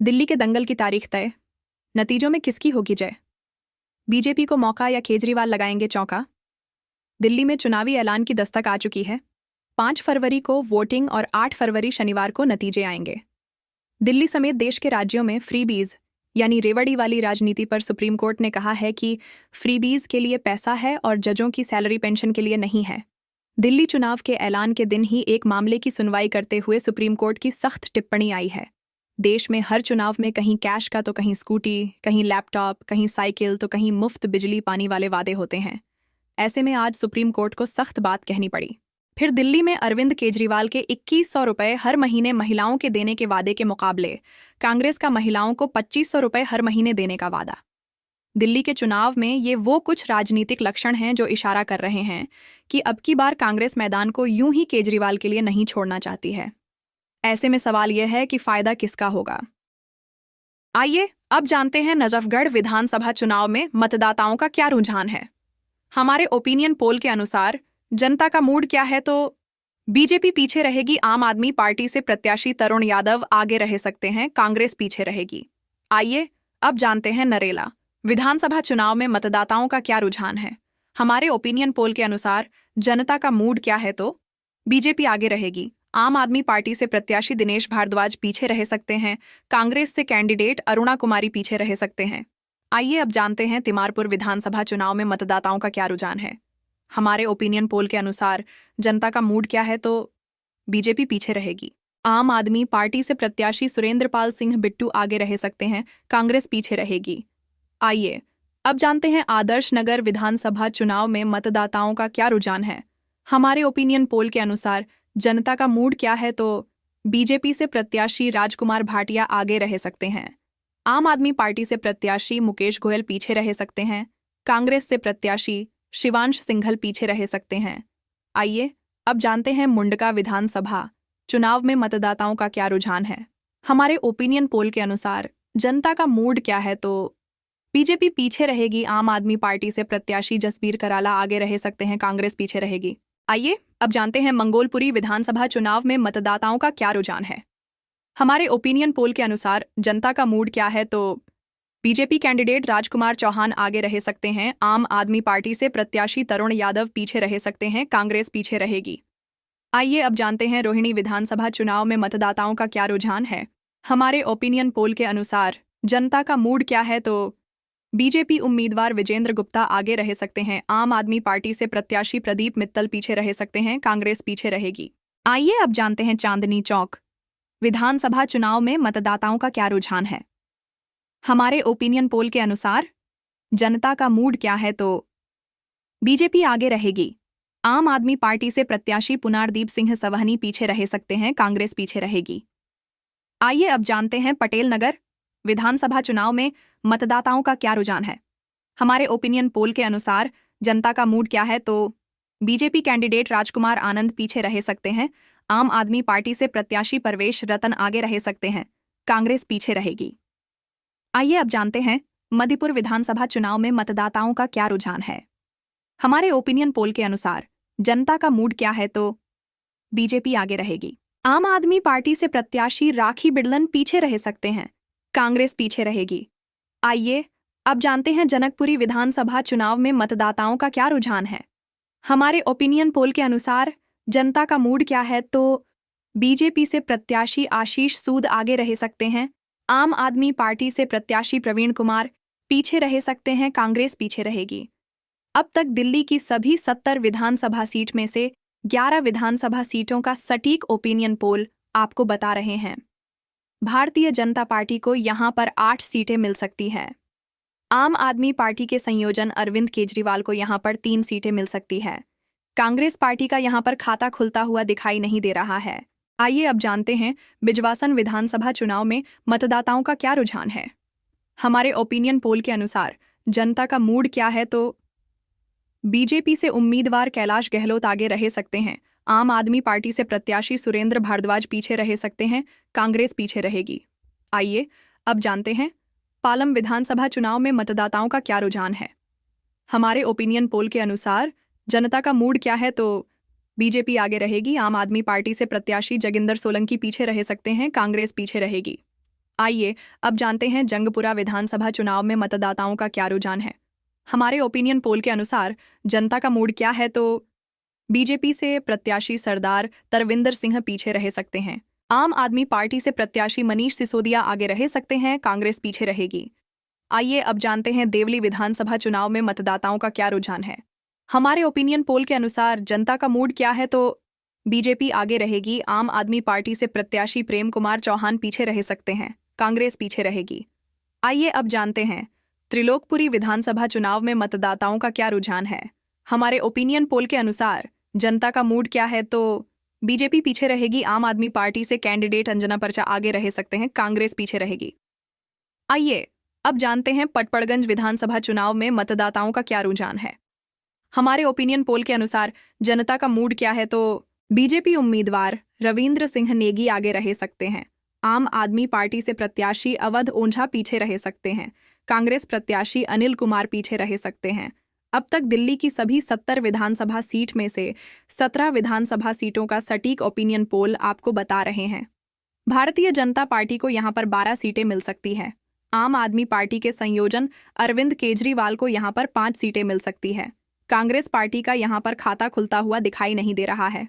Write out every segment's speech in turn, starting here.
दिल्ली के दंगल की तारीख तय, नतीजों में किसकी होगी जय? बीजेपी को मौका या केजरीवाल लगाएंगे चौका? दिल्ली में चुनावी ऐलान की दस्तक आ चुकी है। 5 फरवरी को वोटिंग और 8 फरवरी शनिवार को नतीजे आएंगे। दिल्ली समेत देश के राज्यों में फ्रीबीज यानी रेवड़ी वाली राजनीति पर सुप्रीम कोर्ट ने कहा है कि फ्रीबीज के लिए पैसा है और जजों की सैलरी पेंशन के लिए नहीं है। दिल्ली चुनाव के ऐलान के दिन ही एक मामले की सुनवाई करते हुए सुप्रीम कोर्ट की सख्त टिप्पणी आई है। देश में हर चुनाव में कहीं कैश का तो कहीं स्कूटी, कहीं लैपटॉप, कहीं साइकिल तो कहीं मुफ्त बिजली पानी वाले वादे होते हैं। ऐसे में आज सुप्रीम कोर्ट को सख्त बात कहनी पड़ी। फिर दिल्ली में अरविंद केजरीवाल के 2100 रुपये हर महीने महिलाओं के देने के वादे के मुकाबले कांग्रेस का महिलाओं को 2500 रुपये हर महीने देने का वादा। दिल्ली के चुनाव में ये वो कुछ राजनीतिक लक्षण हैं जो इशारा कर रहे हैं कि अब की बार कांग्रेस मैदान को यूं ही केजरीवाल के लिए नहीं छोड़ना चाहती है। ऐसे में सवाल यह है कि फायदा किसका होगा। आइए अब जानते हैं नजफगढ़ विधानसभा चुनाव में मतदाताओं का क्या रुझान है। हमारे ओपिनियन पोल के अनुसार जनता का मूड क्या है तो बीजेपी पीछे रहेगी, आम आदमी पार्टी से प्रत्याशी तरुण यादव आगे रह सकते हैं, कांग्रेस पीछे रहेगी। आइए अब जानते हैं नरेला विधानसभा चुनाव में मतदाताओं का क्या रुझान है। हमारे ओपिनियन पोल के अनुसार जनता का मूड क्या है तो बीजेपी आगे रहेगी, आम आदमी पार्टी से प्रत्याशी दिनेश भारद्वाज पीछे रह सकते हैं, कांग्रेस से कैंडिडेट अरुणा कुमारी पीछे रह सकते हैं। आइए अब जानते हैं तिमारपुर विधानसभा चुनाव में मतदाताओं का क्या रुझान है। हमारे ओपिनियन पोल के अनुसार जनता का मूड क्या है तो बीजेपी पीछे रहेगी, आम आदमी पार्टी से प्रत्याशी सुरेंद्रपाल सिंह बिट्टू आगे रह सकते हैं, कांग्रेस पीछे रहेगी। आइए अब जानते हैं आदर्श नगर विधानसभा चुनाव में मतदाताओं का क्या रुझान है। हमारे ओपिनियन पोल के अनुसार जनता का मूड क्या है तो बीजेपी से प्रत्याशी राजकुमार भाटिया आगे रह सकते हैं, आम आदमी पार्टी से प्रत्याशी मुकेश गोयल पीछे रह सकते हैं, कांग्रेस से प्रत्याशी शिवांश सिंघल पीछे रह सकते हैं। आइए अब जानते हैं मुंडका विधानसभा चुनाव में मतदाताओं का क्या रुझान है। हमारे ओपिनियन पोल के अनुसार जनता का मूड क्या है तो बीजेपी पीछे रहेगी, आम आदमी पार्टी से प्रत्याशी जसबीर कराला आगे रह सकते हैं, कांग्रेस पीछे रहेगी। आइए अब जानते हैं मंगोलपुरी विधानसभा चुनाव में मतदाताओं का क्या रुझान है। हमारे ओपिनियन पोल के अनुसार जनता का मूड क्या है तो बीजेपी कैंडिडेट राजकुमार चौहान आगे रह सकते हैं, आम आदमी पार्टी से प्रत्याशी तरुण यादव पीछे रह सकते हैं, कांग्रेस पीछे रहेगी। आइए अब जानते हैं रोहिणी विधानसभा चुनाव में मतदाताओं का क्या रुझान है। हमारे ओपिनियन पोल के अनुसार जनता का मूड क्या है तो बीजेपी उम्मीदवार विजेंद्र गुप्ता आगे रह सकते हैं, आम आदमी पार्टी से प्रत्याशी प्रदीप मित्तल पीछे रह सकते हैं, कांग्रेस पीछे रहेगी। आइए अब जानते हैं चांदनी चौक विधानसभा चुनाव में मतदाताओं का क्या रुझान है। हमारे ओपिनियन पोल के अनुसार जनता का मूड क्या है तो बीजेपी आगे रहेगी, आम आदमी पार्टी से प्रत्याशी पुनारदीप सिंह सवहनी पीछे रह सकते हैं, कांग्रेस पीछे रहेगी। आइए अब जानते हैं पटेल नगर विधानसभा चुनाव में मतदाताओं का क्या रुझान है। हमारे ओपिनियन पोल के अनुसार जनता का मूड क्या है तो बीजेपी कैंडिडेट राजकुमार आनंद पीछे रह सकते हैं, आम आदमी पार्टी से प्रत्याशी परवेश रतन आगे रह सकते हैं, कांग्रेस पीछे रहेगी। आइए अब जानते हैं मध्यपुर विधानसभा चुनाव में मतदाताओं का क्या रुझान है। हमारे ओपिनियन पोल के अनुसार जनता का मूड क्या है तो बीजेपी आगे रहेगी, आम आदमी पार्टी से प्रत्याशी राखी बिड़लन पीछे रह सकते हैं, कांग्रेस पीछे रहेगी। आइए अब जानते हैं जनकपुरी विधानसभा चुनाव में मतदाताओं का क्या रुझान है। हमारे ओपिनियन पोल के अनुसार जनता का मूड क्या है तो बीजेपी से प्रत्याशी आशीष सूद आगे रह सकते हैं, आम आदमी पार्टी से प्रत्याशी प्रवीण कुमार पीछे रह सकते हैं, कांग्रेस पीछे रहेगी। अब तक दिल्ली की सभी 70 विधानसभा सीट में से 11 विधानसभा सीटों का सटीक ओपिनियन पोल आपको बता रहे हैं। भारतीय जनता पार्टी को यहां पर 8 सीटें मिल सकती है। आम आदमी पार्टी के संयोजन अरविंद केजरीवाल को यहां पर 3 सीटें मिल सकती है। कांग्रेस पार्टी का यहां पर खाता खुलता हुआ दिखाई नहीं दे रहा है। आइए अब जानते हैं बिजवासन विधानसभा चुनाव में मतदाताओं का क्या रुझान है। हमारे ओपिनियन पोल के अनुसार जनता का मूड क्या है तो बीजेपी से उम्मीदवार कैलाश गहलोत आगे रह सकते हैं, आम आदमी पार्टी से प्रत्याशी सुरेंद्र भारद्वाज पीछे रह सकते हैं, कांग्रेस पीछे रहेगी। आइए अब जानते हैं पालम विधानसभा चुनाव में मतदाताओं का क्या रुझान है। हमारे ओपिनियन पोल के अनुसार जनता का मूड क्या है तो बीजेपी आगे रहेगी, आम आदमी पार्टी से प्रत्याशी जोगिंदर सोलंकी पीछे रह सकते हैं, कांग्रेस पीछे रहेगी। आइए अब जानते हैं जंगपुरा विधानसभा चुनाव में मतदाताओं का क्या रुझान है। हमारे ओपिनियन पोल के अनुसार जनता का मूड क्या है, तो बीजेपी से प्रत्याशी सरदार तरविंदर सिंह पीछे रह सकते हैं। आम आदमी पार्टी से प्रत्याशी मनीष सिसोदिया आगे रह सकते हैं, कांग्रेस पीछे रहेगी। आइए अब जानते हैं देवली विधानसभा चुनाव में मतदाताओं का क्या रुझान है। हमारे ओपिनियन पोल के अनुसार जनता का मूड क्या है, तो बीजेपी आगे रहेगी। आम आदमी पार्टी से प्रत्याशी प्रेम कुमार चौहान पीछे रह सकते हैं, कांग्रेस पीछे रहेगी। आइए अब जानते हैं त्रिलोकपुरी विधानसभा चुनाव में मतदाताओं का क्या रुझान है। हमारे ओपिनियन पोल के अनुसार जनता का मूड क्या है, तो बीजेपी पीछे रहेगी। आम आदमी पार्टी से कैंडिडेट अंजना पर्चा आगे रह सकते हैं, कांग्रेस पीछे रहेगी। आइए अब जानते हैं पटपड़गंज विधानसभा चुनाव में मतदाताओं का क्या रुझान है। हमारे ओपिनियन पोल के अनुसार जनता का मूड क्या है, तो बीजेपी उम्मीदवार रविंद्र सिंह नेगी आगे रह सकते हैं। आम आदमी पार्टी से प्रत्याशी अवध ओंझा पीछे रह सकते हैं, कांग्रेस प्रत्याशी अनिल कुमार पीछे रह सकते हैं। अब तक दिल्ली की सभी 70 विधानसभा सीट में से 17 विधानसभा सीटों का सटीक ओपिनियन पोल आपको बता रहे हैं। भारतीय जनता पार्टी को यहां पर 12 सीटें मिल सकती है। आम आदमी पार्टी के संयोजन अरविंद केजरीवाल को यहां पर 5 सीटें मिल सकती है। कांग्रेस पार्टी का यहां पर खाता खुलता हुआ दिखाई नहीं दे रहा है।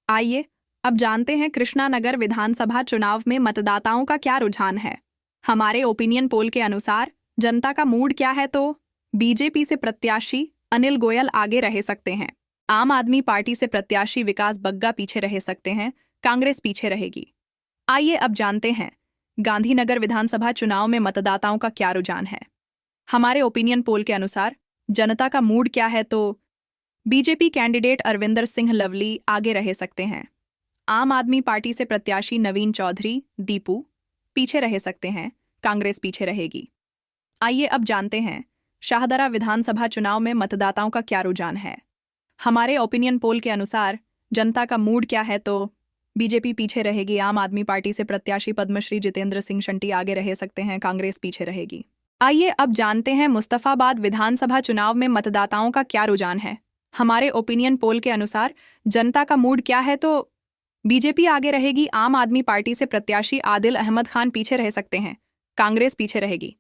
आइए अब जानते हैं कृष्णानगर विधानसभा चुनाव में मतदाताओं का क्या रुझान है। हमारे ओपिनियन पोल के अनुसार जनता का मूड क्या है, तो बीजेपी से प्रत्याशी अनिल गोयल आगे रह सकते हैं। आम आदमी पार्टी से प्रत्याशी विकास बग्गा पीछे रह सकते हैं, कांग्रेस पीछे रहेगी। आइए अब जानते हैं गांधीनगर विधानसभा चुनाव में मतदाताओं का क्या रुझान है। हमारे ओपिनियन पोल के अनुसार जनता का मूड क्या है, तो बीजेपी कैंडिडेट अरविंदर सिंह लवली आगे रह सकते हैं। आम आदमी पार्टी से प्रत्याशी नवीन चौधरी दीपू पीछे रह सकते हैं, कांग्रेस पीछे रहेगी। आइए अब जानते हैं शाहदरा विधानसभा चुनाव में मतदाताओं का क्या रुझान है। हमारे ओपिनियन पोल के अनुसार जनता का मूड क्या है, तो बीजेपी पीछे रहेगी। आम आदमी पार्टी से प्रत्याशी पद्मश्री जितेंद्र सिंह शंटी आगे रह सकते हैं, कांग्रेस पीछे रहेगी। आइए अब जानते हैं मुस्तफाबाद विधानसभा चुनाव में मतदाताओं का क्या रुझान है। हमारे ओपिनियन पोल के अनुसार जनता का मूड क्या है, तो बीजेपी आगे रहेगी। आम आदमी पार्टी से प्रत्याशी आदिल अहमद खान पीछे रह सकते हैं, कांग्रेस पीछे रहेगी।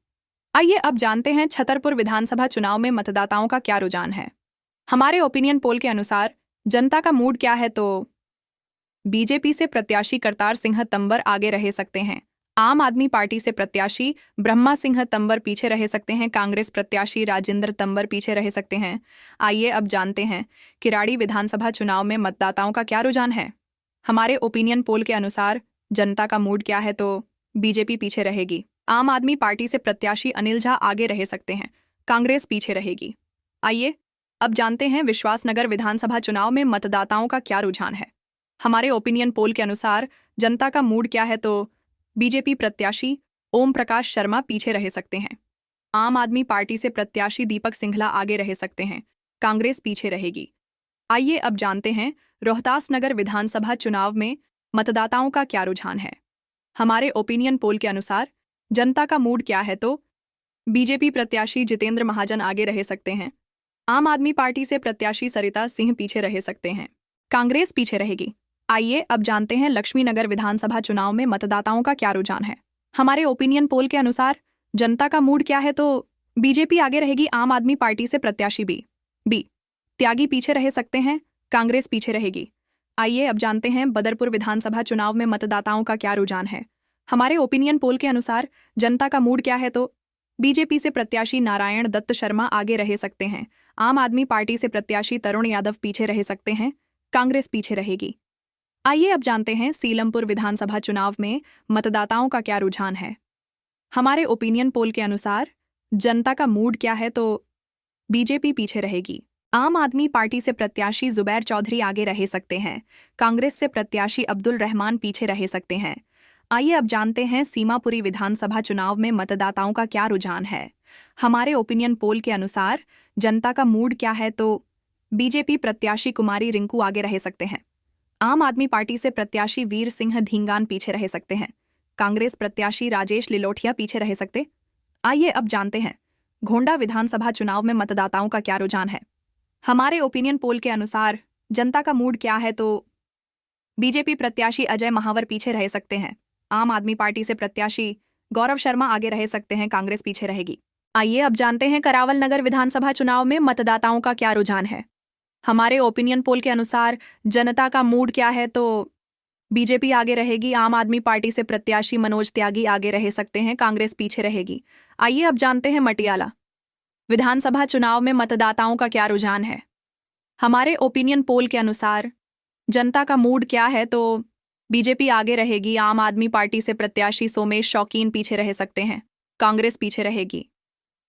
आइए अब जानते हैं छतरपुर विधानसभा चुनाव में मतदाताओं का क्या रुझान है। हमारे ओपिनियन पोल के अनुसार जनता का मूड क्या है, तो बीजेपी से प्रत्याशी करतार सिंह तंवर आगे रह सकते हैं। आम आदमी पार्टी से प्रत्याशी ब्रह्मा सिंह तंवर पीछे रह सकते हैं, कांग्रेस प्रत्याशी राजेंद्र तंवर पीछे रह सकते हैं। आइए अब जानते हैं किराड़ी विधानसभा चुनाव में मतदाताओं का क्या रुझान है। हमारे ओपिनियन पोल के अनुसार जनता का मूड क्या है, तो बीजेपी पीछे रहेगी। आम आदमी पार्टी से प्रत्याशी अनिल झा आगे रह सकते हैं, कांग्रेस पीछे रहेगी। आइए अब जानते हैं विश्वासनगर विधानसभा चुनाव में मतदाताओं का क्या रुझान है। हमारे ओपिनियन पोल के अनुसार जनता का मूड क्या है, तो बीजेपी प्रत्याशी ओम प्रकाश शर्मा पीछे रह सकते हैं। आम आदमी पार्टी से प्रत्याशी दीपक सिंघला आगे रह सकते हैं, कांग्रेस पीछे रहेगी। आइए अब जानते हैं रोहतास नगर विधानसभा चुनाव में मतदाताओं का क्या रुझान है। हमारे ओपिनियन पोल के अनुसार जनता का मूड क्या है, तो बीजेपी प्रत्याशी जितेंद्र महाजन आगे रह सकते हैं। आम आदमी पार्टी से प्रत्याशी सरिता सिंह पीछे रह सकते हैं, कांग्रेस पीछे रहेगी। आइए अब जानते हैं लक्ष्मीनगर विधानसभा चुनाव में मतदाताओं का क्या रुझान है। हमारे ओपिनियन पोल के अनुसार जनता का मूड क्या है, तो बीजेपी आगे रहेगी। आम आदमी पार्टी से प्रत्याशी बी त्यागी पीछे रह सकते हैं, कांग्रेस पीछे रहेगी। आइए अब जानते हैं बदरपुर विधानसभा चुनाव में मतदाताओं का क्या रुझान है। हमारे ओपिनियन पोल के अनुसार जनता का मूड क्या है, तो बीजेपी से प्रत्याशी नारायण दत्त शर्मा आगे रह सकते हैं। आम आदमी पार्टी से प्रत्याशी तरुण यादव पीछे रह सकते हैं, कांग्रेस पीछे रहेगी। आइए अब जानते हैं सीलमपुर विधानसभा चुनाव में मतदाताओं का क्या रुझान है। हमारे ओपिनियन पोल के अनुसार जनता का मूड क्या है, तो बीजेपी पीछे रहेगी। आम आदमी पार्टी से प्रत्याशी जुबैर चौधरी आगे रह सकते हैं, कांग्रेस से प्रत्याशी अब्दुल रहमान पीछे रह सकते हैं। आइए अब जानते हैं सीमापुरी विधानसभा चुनाव में मतदाताओं का क्या रुझान है। हमारे ओपिनियन पोल के अनुसार जनता का मूड क्या है, तो बीजेपी प्रत्याशी कुमारी रिंकू आगे रह सकते हैं। आम आदमी पार्टी से प्रत्याशी वीर सिंह धींगान पीछे रह सकते हैं, कांग्रेस प्रत्याशी राजेश लिलोठिया पीछे रह सकते। आइए अब जानते हैं घोंडा विधानसभा चुनाव में मतदाताओं का क्या रुझान है। हमारे ओपिनियन पोल के अनुसार जनता का मूड क्या है, तो बीजेपी प्रत्याशी अजय महावर पीछे रह सकते हैं। आम आदमी पार्टी से प्रत्याशी गौरव शर्मा आगे रह सकते हैं, कांग्रेस पीछे रहेगी। आइए अब जानते हैं करावल नगर विधानसभा चुनाव में मतदाताओं का क्या रुझान है। हमारे ओपिनियन पोल के अनुसार जनता का मूड क्या है, तो बीजेपी आगे रहेगी, आम आदमी पार्टी से प्रत्याशी मनोज त्यागी आगे रह सकते हैं, कांग्रेस पीछे रहेगी। आइए अब जानते हैं मटियाला विधानसभा चुनाव में मतदाताओं का क्या रुझान है। हमारे ओपिनियन पोल के अनुसार जनता का मूड क्या है, तो बीजेपी आगे रहेगी, आम आदमी पार्टी से प्रत्याशी सोमेश शौकीन पीछे रह सकते हैं, कांग्रेस पीछे रहेगी।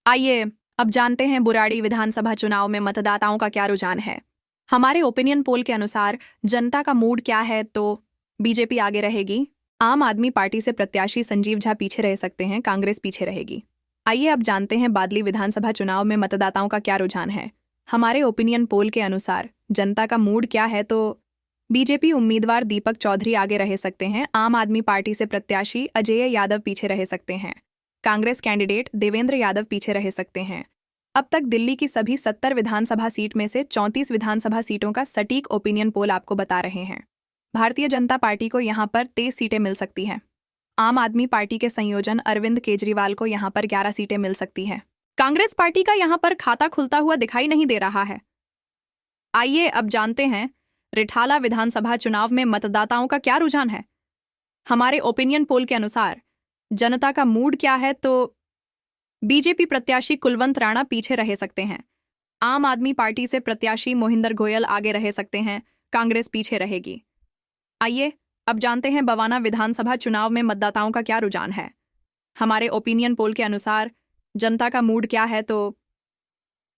आइए अब जानते हैं बुराड़ी विधानसभा चुनाव में मतदाताओं का क्या रुझान है। हमारे ओपिनियन पोल के अनुसार जनता का मूड क्या है, तो बीजेपी आगे रहेगी, आम आदमी पार्टी से प्रत्याशी संजीव झा पीछे रह सकते हैं, कांग्रेस पीछे रहेगी। आइए अब जानते हैं बादली विधानसभा चुनाव में मतदाताओं का क्या रुझान है। हमारे ओपिनियन पोल के अनुसार जनता का मूड क्या है, तो बीजेपी उम्मीदवार दीपक चौधरी आगे रह सकते हैं, आम आदमी पार्टी से प्रत्याशी अजय यादव पीछे रह सकते हैं, कांग्रेस कैंडिडेट देवेंद्र यादव पीछे रह सकते हैं। अब तक दिल्ली की सभी 70 विधानसभा सीट में से 34 विधानसभा सीटों का सटीक ओपिनियन पोल आपको बता रहे हैं। भारतीय जनता पार्टी को यहां पर 23 सीटें मिल सकती हैं। आम आदमी पार्टी के संयोजन अरविंद केजरीवाल को यहां पर 11 सीटें मिल सकती हैं। कांग्रेस पार्टी का यहां पर खाता खुलता हुआ दिखाई नहीं दे रहा है। आइए अब जानते हैं रिठाला विधानसभा चुनाव में मतदाताओं का क्या रुझान है। हमारे ओपिनियन पोल के अनुसार जनता का मूड क्या है, तो बीजेपी प्रत्याशी कुलवंत राणा पीछे रह सकते हैं, आम आदमी पार्टी से प्रत्याशी मोहिंदर गोयल आगे रह सकते हैं, कांग्रेस पीछे रहेगी। आइए अब जानते हैं बवाना विधानसभा चुनाव में मतदाताओं का क्या रुझान है। हमारे ओपिनियन पोल के अनुसार जनता का मूड क्या है, तो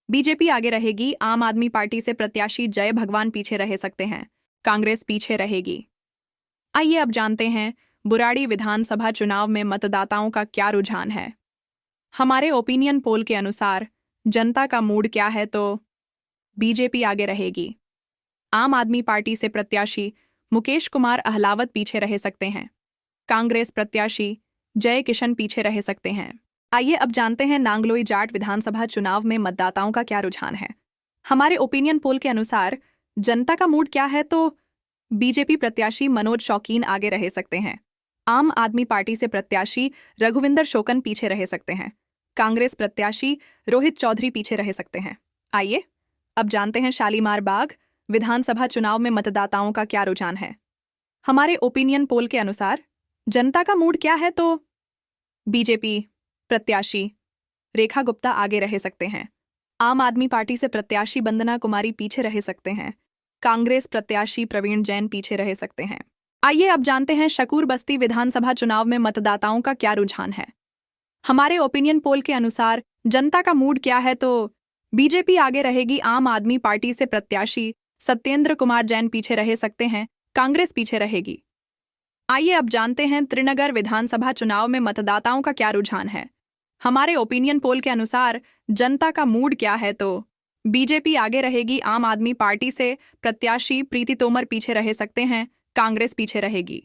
बीजेपी आगे रहेगी, आम आदमी पार्टी से प्रत्याशी जय भगवान पीछे रह सकते हैं, कांग्रेस पीछे रहेगी। आइए अब जानते हैं बुराड़ी विधानसभा चुनाव में मतदाताओं का क्या रुझान है। हमारे ओपिनियन पोल के अनुसार जनता का मूड क्या है, तो बीजेपी आगे रहेगी, आम आदमी पार्टी से प्रत्याशी मुकेश कुमार अहलावत पीछे रह सकते हैं, कांग्रेस प्रत्याशी जय किशन पीछे रह सकते हैं। आइए अब जानते हैं नांगलोई जाट विधानसभा चुनाव में मतदाताओं का क्या रुझान है। हमारे ओपिनियन पोल के अनुसार जनता का मूड क्या है, तो बीजेपी प्रत्याशी मनोज शौकीन आगे रह सकते हैं, आम आदमी पार्टी से प्रत्याशी रघुविंदर शोकन पीछे रह सकते हैं, कांग्रेस प्रत्याशी रोहित चौधरी पीछे रह सकते हैं। आइए अब जानते हैं शालीमार बाग विधानसभा चुनाव में मतदाताओं का क्या रुझान है। हमारे ओपिनियन पोल के अनुसार जनता का मूड क्या है, तो बीजेपी प्रत्याशी रेखा गुप्ता आगे रह सकते हैं, आम आदमी पार्टी से प्रत्याशी वंदना कुमारी पीछे रह सकते हैं, कांग्रेस प्रत्याशी प्रवीण जैन पीछे रह सकते हैं। आइए अब जानते हैं शकूर बस्ती विधानसभा चुनाव में मतदाताओं का क्या रुझान है। हमारे ओपिनियन पोल के अनुसार जनता का मूड क्या है, तो बीजेपी आगे रहेगी, आम आदमी पार्टी से प्रत्याशी सत्येंद्र कुमार जैन पीछे रह सकते हैं, कांग्रेस पीछे रहेगी। आइए अब जानते हैं त्रिनगर विधानसभा चुनाव में मतदाताओं का क्या रुझान है। हमारे ओपिनियन पोल के अनुसार जनता का मूड क्या है, तो बीजेपी आगे रहेगी, आम आदमी पार्टी से प्रत्याशी प्रीति तोमर पीछे रह सकते हैं, कांग्रेस पीछे रहेगी।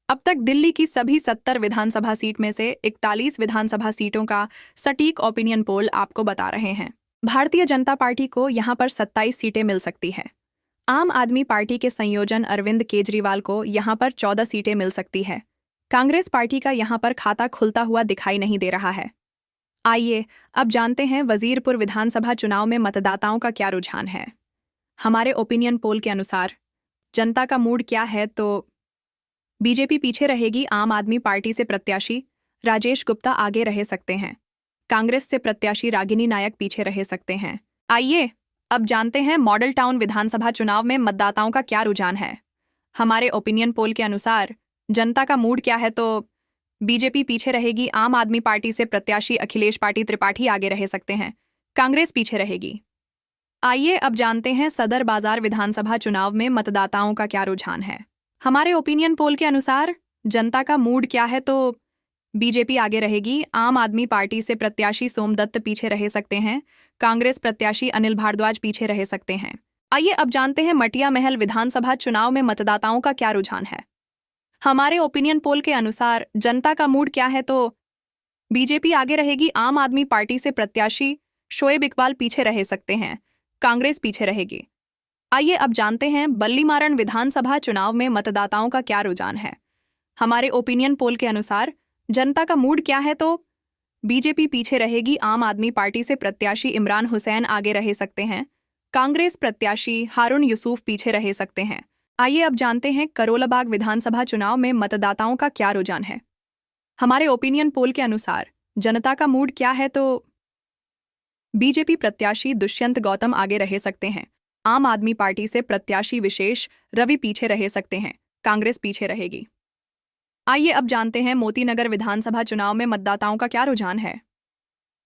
अब तक दिल्ली की सभी 70 विधानसभा सीट में से 41 विधानसभा सीटों का सटीक ओपिनियन पोल आपको बता रहे हैं। भारतीय जनता पार्टी को यहां पर 27 सीटें मिल सकती है। आम आदमी पार्टी के संयोजन अरविंद केजरीवाल को यहां पर 14 सीटें मिल सकती है। कांग्रेस पार्टी का यहां पर खाता खुलता हुआ दिखाई नहीं दे रहा है। आइए अब जानते हैं वजीरपुर विधानसभा चुनाव में मतदाताओं का क्या रुझान है। हमारे ओपिनियन पोल के अनुसार जनता का मूड क्या है, तो बीजेपी पीछे रहेगी, आम आदमी पार्टी से प्रत्याशी राजेश गुप्ता आगे रह सकते हैं, कांग्रेस से प्रत्याशी रागिनी नायक पीछे रह सकते हैं। आइए अब जानते हैं मॉडल टाउन विधानसभा चुनाव में मतदाताओं का क्या रुझान है। हमारे ओपिनियन पोल के अनुसार जनता का मूड क्या है, तो बीजेपी पीछे रहेगी, आम आदमी पार्टी से प्रत्याशी अखिलेश पार्टी त्रिपाठी आगे रह सकते हैं, कांग्रेस पीछे रहेगी। आइए अब जानते हैं सदर बाजार विधानसभा चुनाव में मतदाताओं का क्या रुझान है। हमारे ओपिनियन पोल के अनुसार जनता का मूड क्या है, तो बीजेपी आगे रहेगी, आम आदमी पार्टी से प्रत्याशी सोमदत्त पीछे रह सकते हैं, कांग्रेस प्रत्याशी अनिल भारद्वाज पीछे रह सकते हैं। आइए अब जानते हैं मटिया महल विधानसभा चुनाव में मतदाताओं का क्या रुझान है। हमारे ओपिनियन पोल के अनुसार जनता का मूड क्या है, तो बीजेपी आगे रहेगी, आम आदमी पार्टी से प्रत्याशी शोएब इकबाल पीछे रह सकते हैं, कांग्रेस पीछे रहेगी। आइए अब जानते हैं बल्लीमारण विधानसभा चुनाव में मतदाताओं का क्या रुझान है। हमारे ओपिनियन पोल के अनुसार जनता का मूड क्या है तो बीजेपी पीछे रहेगी, आम आदमी पार्टी से प्रत्याशी इमरान हुसैन आगे रह सकते हैं, कांग्रेस प्रत्याशी हारून यूसुफ पीछे रह सकते हैं। आइए अब जानते हैं करोलाबाग विधानसभा चुनाव में मतदाताओं का क्या रुझान है। हमारे ओपिनियन पोल के अनुसार जनता का मूड क्या है तो बीजेपी प्रत्याशी दुष्यंत गौतम आगे रह सकते हैं, आम आदमी पार्टी से प्रत्याशी विशेष रवि पीछे रह सकते हैं, कांग्रेस पीछे रहेगी। आइए अब जानते हैं मोतीनगर विधानसभा चुनाव में मतदाताओं का क्या रुझान है।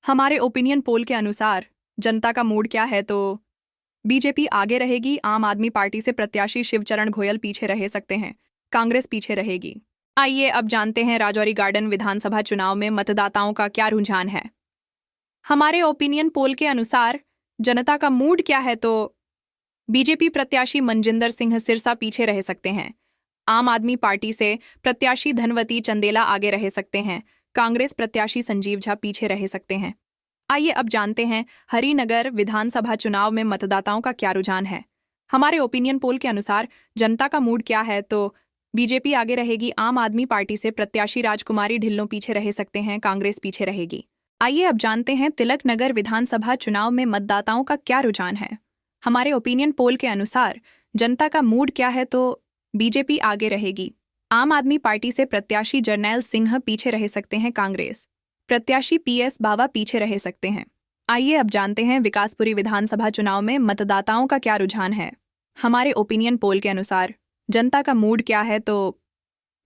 हमारे ओपिनियन पोल के अनुसार जनता का मूड क्या है तो बीजेपी आगे रहेगी, आम आदमी पार्टी से प्रत्याशी शिवचरण घोयल पीछे रह सकते हैं, कांग्रेस पीछे रहेगी। आइए अब जानते हैं राजौरी गार्डन विधानसभा चुनाव में मतदाताओं का क्या रुझान है। हमारे ओपिनियन पोल के अनुसार जनता का मूड क्या है तो बीजेपी प्रत्याशी मनजिंदर सिंह सिरसा पीछे रह सकते हैं, आम आदमी पार्टी से प्रत्याशी धनवती चंदेला आगे रह सकते हैं, कांग्रेस प्रत्याशी संजीव झा पीछे रह सकते हैं। आइए अब जानते हैं हरिनगर विधानसभा चुनाव में मतदाताओं का क्या रुझान है। हमारे ओपिनियन पोल के अनुसार जनता का मूड क्या है तो बीजेपी आगे रहेगी, आम आदमी पार्टी से प्रत्याशी राजकुमारी ढिल्लों पीछे रह सकते हैं, कांग्रेस पीछे रहेगी। आइए अब जानते हैं तिलक नगर विधानसभा चुनाव में मतदाताओं का क्या रुझान है। हमारे ओपिनियन पोल के अनुसार जनता का मूड क्या है तो बीजेपी आगे रहेगी, आम आदमी पार्टी से प्रत्याशी जरनैल सिंह पीछे रह सकते हैं, कांग्रेस प्रत्याशी पीएस बावा पीछे रह सकते हैं। आइए अब जानते हैं विकासपुरी विधानसभा चुनाव में मतदाताओं का क्या रुझान है। हमारे ओपिनियन पोल के अनुसार जनता का मूड क्या है तो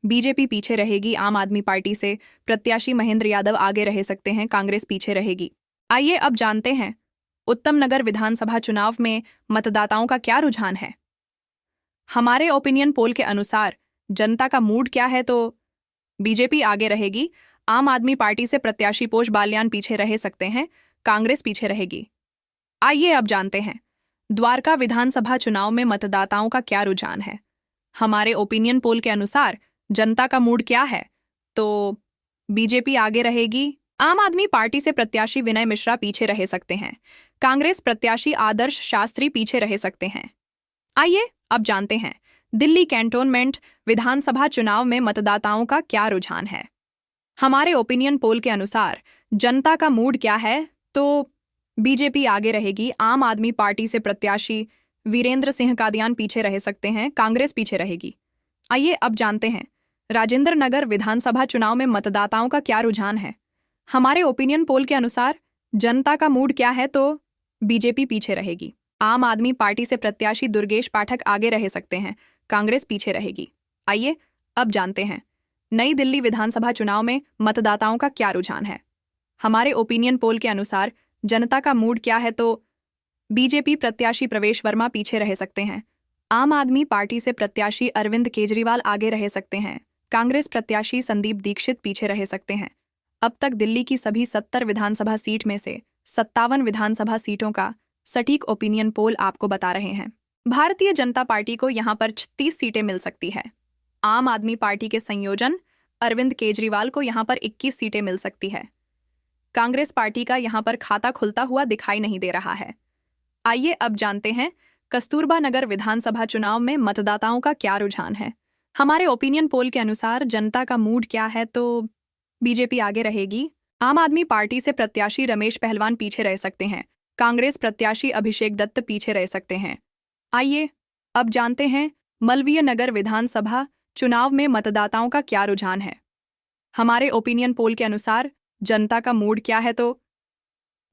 बीजेपी पीछे रहेगी, आम आदमी पार्टी से प्रत्याशी महेंद्र यादव आगे रह सकते हैं, कांग्रेस पीछे रहेगी। आइए अब जानते हैं उत्तम नगर विधानसभा चुनाव में मतदाताओं का क्या रुझान है। हमारे ओपिनियन पोल के अनुसार जनता का मूड क्या है तो बीजेपी आगे रहेगी, आम आदमी पार्टी से प्रत्याशी पोष बाल्यान पीछे रह सकते हैं, कांग्रेस पीछे रहेगी। आइए अब जानते हैं द्वारका विधानसभा चुनाव में मतदाताओं का क्या रुझान है। हमारे ओपिनियन पोल के अनुसार जनता का मूड क्या है तो बीजेपी आगे रहेगी, आम आदमी पार्टी से प्रत्याशी विनय मिश्रा पीछे रह सकते हैं, कांग्रेस प्रत्याशी आदर्श शास्त्री पीछे रह सकते हैं। आइए अब जानते हैं दिल्ली कैंटोनमेंट विधानसभा चुनाव में मतदाताओं का क्या रुझान है। हमारे ओपिनियन पोल के अनुसार जनता का मूड क्या है तो बीजेपी आगे रहेगी, आम आदमी पार्टी से प्रत्याशी वीरेंद्र सिंह कादियान पीछे रह सकते हैं, कांग्रेस पीछे रहेगी। आइए अब जानते हैं राजेंद्र नगर विधानसभा चुनाव में मतदाताओं का क्या रुझान है। हमारे ओपिनियन पोल के अनुसार जनता का मूड क्या है तो बीजेपी पीछे रहेगी, आम आदमी पार्टी से प्रत्याशी दुर्गेश पाठक आगे रह सकते हैं, कांग्रेस पीछे रहेगी। आइए अब जानते हैं नई दिल्ली विधानसभा चुनाव में मतदाताओं का क्या रुझान है। हमारे ओपिनियन पोल के अनुसार जनता का मूड क्या है तो बीजेपी प्रत्याशी प्रवेश वर्मा पीछे रह सकते हैं, आम आदमी पार्टी से प्रत्याशी अरविंद केजरीवाल आगे रह सकते हैं, कांग्रेस प्रत्याशी संदीप दीक्षित पीछे रह सकते हैं। अब तक दिल्ली की सभी 70 विधानसभा सीट में से 57 विधानसभा सीटों का सटीक ओपिनियन पोल आपको बता रहे हैं। भारतीय जनता पार्टी को यहां पर 36 सीटें मिल सकती है, आम आदमी पार्टी के संयोजन अरविंद केजरीवाल को यहां पर 21 सीटें मिल सकती है, कांग्रेस पार्टी का यहां पर खाता खुलता हुआ दिखाई नहीं दे रहा है। आइए अब जानते हैं कस्तूरबा नगर विधानसभा चुनाव में मतदाताओं का क्या रुझान है। हमारे ओपिनियन पोल के अनुसार जनता का मूड क्या है तो बीजेपी आगे रहेगी, आम आदमी पार्टी से प्रत्याशी रमेश पहलवान पीछे रह सकते हैं, कांग्रेस प्रत्याशी अभिषेक दत्त पीछे रह सकते हैं। आइए अब जानते हैं मलवीय नगर विधानसभा चुनाव में मतदाताओं का क्या रुझान है। हमारे ओपिनियन पोल के अनुसार जनता का मूड क्या है तो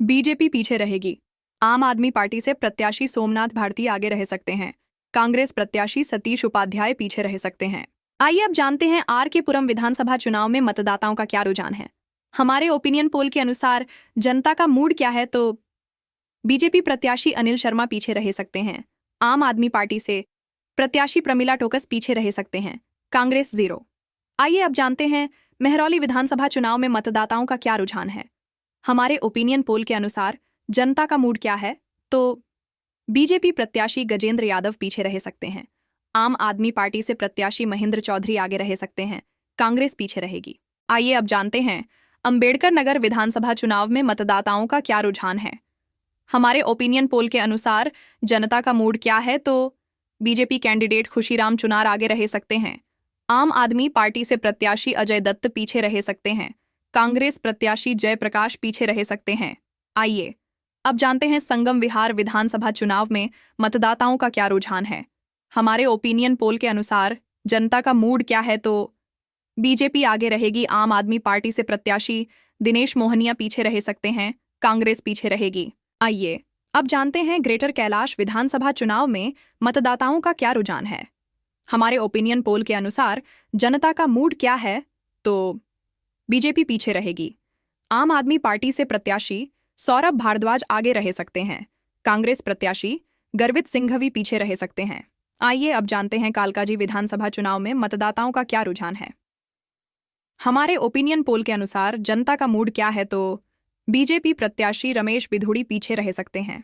बीजेपी पीछे रहेगी, आम आदमी पार्टी से प्रत्याशी सोमनाथ भारती आगे रह सकते हैं, कांग्रेस प्रत्याशी सतीश उपाध्याय पीछे रह सकते हैं। आइए अब जानते हैं आर के पुरम विधानसभा चुनाव में मतदाताओं का क्या रुझान है। हमारे ओपिनियन पोल के अनुसार जनता का मूड क्या है तो बीजेपी प्रत्याशी अनिल शर्मा पीछे रह सकते हैं, आम आदमी पार्टी से प्रत्याशी प्रमिला टोकस पीछे रह सकते हैं, कांग्रेस 0। आइए अब जानते हैं मेहरौली विधानसभा चुनाव में मतदाताओं का क्या रुझान है। हमारे ओपिनियन पोल के अनुसार जनता का मूड क्या है तो बीजेपी प्रत्याशी गजेंद्र यादव पीछे रह सकते हैं, आम आदमी पार्टी से प्रत्याशी महेंद्र चौधरी आगे रह सकते हैं, कांग्रेस पीछे रहेगी। आइए अब जानते हैं अंबेडकर नगर विधानसभा चुनाव में मतदाताओं का क्या रुझान है। हमारे ओपिनियन पोल के अनुसार जनता का मूड क्या है तो बीजेपी कैंडिडेट खुशीराम चुनार आगे रह सकते हैं, आम आदमी पार्टी से प्रत्याशी अजय दत्त पीछे रह सकते हैं, कांग्रेस प्रत्याशी जयप्रकाश पीछे रह सकते हैं। आइए अब जानते हैं संगम विहार विधानसभा चुनाव में मतदाताओं का क्या रुझान है। हमारे ओपिनियन पोल के अनुसार जनता का मूड क्या है, तो बीजेपी आगे रहेगी, आम आदमी पार्टी से प्रत्याशी दिनेश मोहनिया पीछे रह सकते हैं, कांग्रेस पीछे रहेगी। आइए अब जानते हैं ग्रेटर कैलाश विधानसभा चुनाव में मतदाताओं का क्या रुझान है। हमारे ओपिनियन पोल के अनुसार जनता का मूड क्या है, तो बीजेपी पीछे रहेगी, आम आदमी पार्टी से प्रत्याशी सौरभ भारद्वाज आगे रह सकते हैं, कांग्रेस प्रत्याशी गर्वित सिंघवी पीछे रह सकते हैं। आइए अब जानते हैं कालकाजी विधानसभा चुनाव में मतदाताओं का क्या रुझान है। हमारे ओपिनियन पोल के अनुसार जनता का मूड क्या है, तो बीजेपी प्रत्याशी रमेश बिधूड़ी पीछे रह सकते हैं,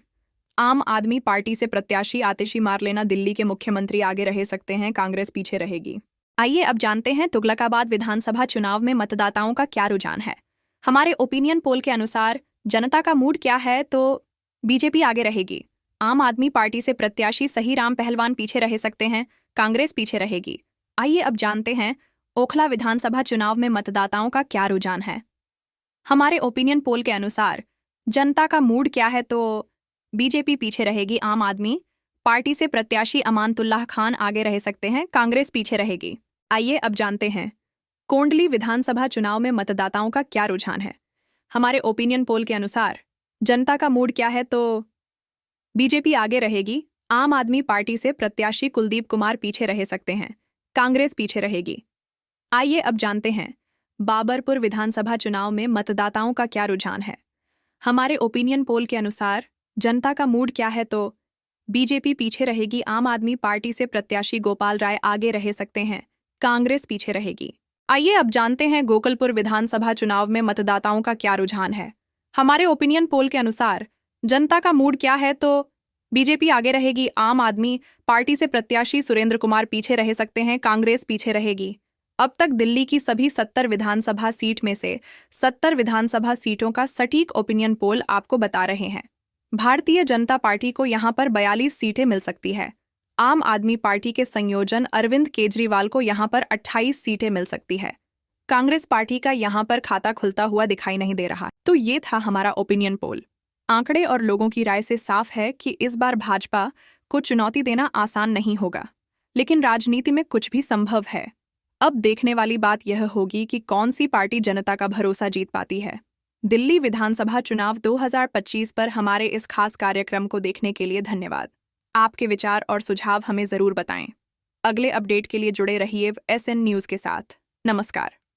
आम आदमी पार्टी से प्रत्याशी आतिशी मारलेना दिल्ली के मुख्यमंत्री आगे रह सकते हैं, कांग्रेस पीछे रहेगी। आइए अब जानते हैं तुगलकाबाद विधानसभा चुनाव में मतदाताओं का क्या रुझान है। हमारे ओपिनियन पोल के अनुसार जनता का मूड क्या है, तो बीजेपी आगे रहेगी, आम आदमी पार्टी से प्रत्याशी सही राम पहलवान पीछे रह सकते हैं, कांग्रेस पीछे रहेगी। आइए अब जानते हैं ओखला विधानसभा चुनाव में मतदाताओं का क्या रुझान है। हमारे ओपिनियन पोल के अनुसार जनता का मूड क्या है, तो बीजेपी पीछे रहेगी, आम आदमी पार्टी से प्रत्याशी अमानतुल्लाह खान आगे रह सकते हैं, कांग्रेस पीछे रहेगी। आइए अब जानते हैं कोंडली विधानसभा चुनाव में मतदाताओं का क्या रुझान है। हमारे ओपिनियन पोल के अनुसार जनता का मूड क्या है, तो बीजेपी आगे रहेगी, आम आदमी पार्टी से प्रत्याशी कुलदीप कुमार पीछे रह सकते हैं, कांग्रेस पीछे रहेगी। आइए अब जानते हैं बाबरपुर विधानसभा चुनाव में मतदाताओं का क्या रुझान है। हमारे ओपिनियन पोल के अनुसार जनता का मूड क्या है, तो बीजेपी पीछे रहेगी, आम आदमी पार्टी से प्रत्याशी गोपाल राय आगे रह सकते हैं, कांग्रेस पीछे रहेगी। आइए अब जानते हैं गोकुलपुर विधानसभा चुनाव में मतदाताओं का क्या रुझान है। हमारे ओपिनियन पोल के अनुसार जनता का मूड क्या है, तो बीजेपी आगे रहेगी, आम आदमी पार्टी से प्रत्याशी सुरेंद्र कुमार पीछे रह सकते हैं, कांग्रेस पीछे रहेगी। अब तक दिल्ली की सभी 70 विधानसभा सीट में से 70 विधानसभा सीटों का सटीक ओपिनियन पोल आपको बता रहे हैं। भारतीय जनता पार्टी को यहां पर 42 सीटें मिल सकती है, आम आदमी पार्टी के संयोजन अरविंद केजरीवाल को यहां पर 28 सीटें मिल सकती है, कांग्रेस पार्टी का यहां पर खाता खुलता हुआ दिखाई नहीं दे रहा। तो ये था हमारा ओपिनियन पोल। आंकड़े और लोगों की राय से साफ है कि इस बार भाजपा को चुनौती देना आसान नहीं होगा, लेकिन राजनीति में कुछ भी संभव है। अब देखने वाली बात यह होगी कि कौन सी पार्टी जनता का भरोसा जीत पाती है। दिल्ली विधानसभा चुनाव 2025 पर हमारे इस खास कार्यक्रम को देखने के लिए धन्यवाद। आपके विचार और सुझाव हमें ज़रूर बताएं। अगले अपडेट के लिए जुड़े रहिए SN न्यूज़ के साथ। नमस्कार।